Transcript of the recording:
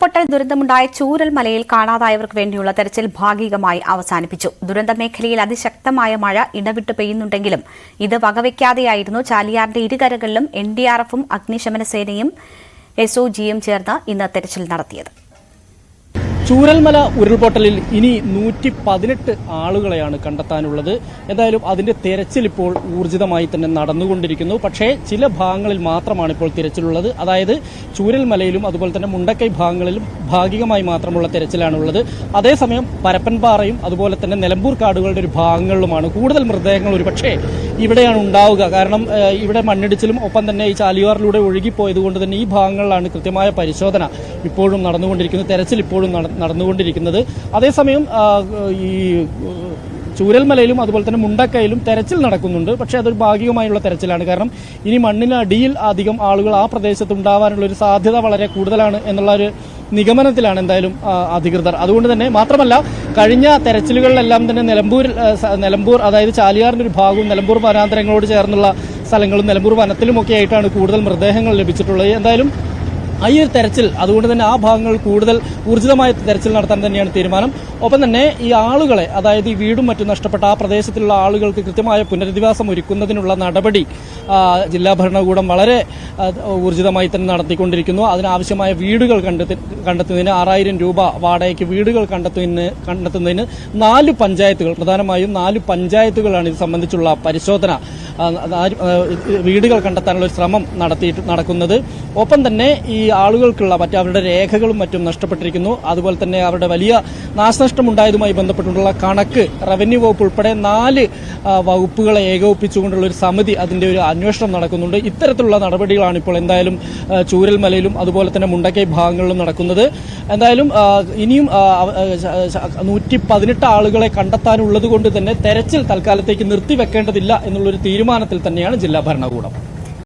പൊട്ടൽ ദുരന്തമുണ്ടായ ചൂരൽമലയിൽ കാണാതായവർക്ക് വേണ്ടിയുള്ള തെരച്ചിൽ ഭാഗികമായി അവസാനിപ്പിച്ചു. ദുരന്ത മേഖലയിൽ അതിശക്തമായ മഴ ഇടവിട്ട് പെയ്യുന്നുണ്ടെങ്കിലും ഇത് വകവയ്ക്കാതെയായിരുന്നു ചാലിയാറിന്റെ ഇരുകരകളിലും NDRFും അഗ്നിശമന സേനയും SOGയും ചേർന്ന് ഇന്ന് തെരച്ചിൽ നടത്തിയത്. ചൂരൽമല ഉരുൾപൊട്ടലിൽ ഇനി 118 ആളുകളെയാണ് കണ്ടെത്താനുള്ളത്. എന്തായാലും അതിന്റെ തെരച്ചിൽ ഇപ്പോൾ ഊർജിതമായി തന്നെ നടന്നുകൊണ്ടിരിക്കുന്നു. പക്ഷേ ചില ഭാഗങ്ങളിൽ മാത്രമാണ് ഇപ്പോൾ തിരച്ചിലുള്ളത്. അതായത് ചൂരൽമലയിലും അതുപോലെ തന്നെ മുണ്ടക്കൈ ഭാഗങ്ങളിലും ഭാഗികമായി മാത്രമുള്ള തെരച്ചിലാണുള്ളത്. അതേസമയം പരപ്പൻപാറയും അതുപോലെ തന്നെ നിലമ്പൂർ കാടുകളുടെ ഒരു ഭാഗങ്ങളിലുമാണ് കൂടുതൽ മൃതദേഹങ്ങൾ ഒരുപക്ഷേ ഇവിടെയാണ് ഉണ്ടാവുക. കാരണം ഇവിടെ മണ്ണിടിച്ചിലും ഒപ്പം തന്നെ ഈ ചാലിയാറിലൂടെ ഒഴുകിപ്പോയതുകൊണ്ട് തന്നെ ഈ ഭാഗങ്ങളിലാണ് കൃത്യമായ പരിശോധന ഇപ്പോഴും നടന്നുകൊണ്ടിരിക്കുന്നത്, തെരച്ചിൽ ഇപ്പോഴും നടന്നുകൊണ്ടിരിക്കുന്നത്. അതേസമയം ഈ ചൂരൽമലയിലും അതുപോലെ തന്നെ മുണ്ടക്കയിലും തെരച്ചിൽ നടക്കുന്നുണ്ട്. പക്ഷേ അതൊരു ഭാഗികമായുള്ള തെരച്ചിലാണ്. കാരണം ഇനി മണ്ണിനടിയിൽ അധികം ആളുകൾ ആ പ്രദേശത്ത് ഉണ്ടാവാനുള്ള ഒരു സാധ്യത വളരെ കൂടുതലാണ് എന്നുള്ള ഒരു നിഗമനത്തിലാണ് എന്തായാലും അധികൃതർ. അതുകൊണ്ട് തന്നെ മാത്രമല്ല, കഴിഞ്ഞ തെരച്ചിലുകളിലെല്ലാം തന്നെ നിലമ്പൂർ അതായത് ചാലിയാറിന്റെ ഒരു ഭാഗവും നിലമ്പൂർ വനാന്തരങ്ങളോട് ചേർന്നുള്ള സ്ഥലങ്ങളും നിലമ്പൂർ വനത്തിലുമൊക്കെ ആയിട്ടാണ് കൂടുതൽ മൃതദേഹങ്ങൾ ലഭിച്ചിട്ടുള്ളത്. എന്തായാലും ഈ ഒരു തെരച്ചിൽ അതുകൊണ്ട് തന്നെ ആ ഭാഗങ്ങൾ കൂടുതൽ ഊർജിതമായ തെരച്ചിൽ നടത്താൻ തന്നെയാണ് തീരുമാനം. ഒപ്പം തന്നെ ഈ ആളുകളെ, അതായത് ഈ വീടും മറ്റും നഷ്ടപ്പെട്ട ആ പ്രദേശത്തുള്ള ആളുകൾക്ക് കൃത്യമായ പുനരധിവാസം ഒരുക്കുന്നതിനുള്ള നടപടി ജില്ലാ ഭരണകൂടം വളരെ ഊർജിതമായി തന്നെ നടത്തിക്കൊണ്ടിരിക്കുന്നു. അതിനാവശ്യമായ വീടുകൾ കണ്ടെത്തുന്നതിന് 6000 രൂപ വാടകയ്ക്ക് വീടുകൾ കണ്ടെത്തുന്നതിന് 4 പഞ്ചായത്തുകൾ, പ്രധാനമായും 4 പഞ്ചായത്തുകളാണ് ഇത് സംബന്ധിച്ചുള്ള പരിശോധന, വീടുകൾ കണ്ടെത്താനുള്ള ഒരു ശ്രമം നടക്കുന്നത്. ഒപ്പം തന്നെ ഈ ആളുകൾക്കുള്ള അവരുടെ രേഖകളും മറ്റും നഷ്ടപ്പെട്ടിരിക്കുന്നു. അതുപോലെ തന്നെ അവരുടെ വലിയ നാശനഷ്ടം ഉണ്ടായതുമായി ബന്ധപ്പെട്ടുള്ള കണക്ക് റവന്യൂ വകുപ്പ് ഉൾപ്പെടെ 4 വകുപ്പുകളെ ഏകോപിപ്പിച്ചുകൊണ്ടുള്ള ഒരു സമിതി അതിന്റെ ഒരു അന്വേഷണം നടക്കുന്നുണ്ട്. ഇത്തരത്തിലുള്ള നടപടികളാണ് ഇപ്പോൾ എന്തായാലും ചൂരൽമലയിലും അതുപോലെ തന്നെ മുണ്ടക്കൈ ഭാഗങ്ങളിലും നടക്കുന്നത്. എന്തായാലും ഇനിയും 118 ആളുകളെ കണ്ടെത്താനുള്ളത് കൊണ്ട് തന്നെ തെരച്ചിൽ തൽക്കാലത്തേക്ക് നിർത്തിവെക്കേണ്ടതില്ല എന്നുള്ളൊരു തീരുമാനത്തിൽ തന്നെയാണ് ജില്ലാ ഭരണകൂടം.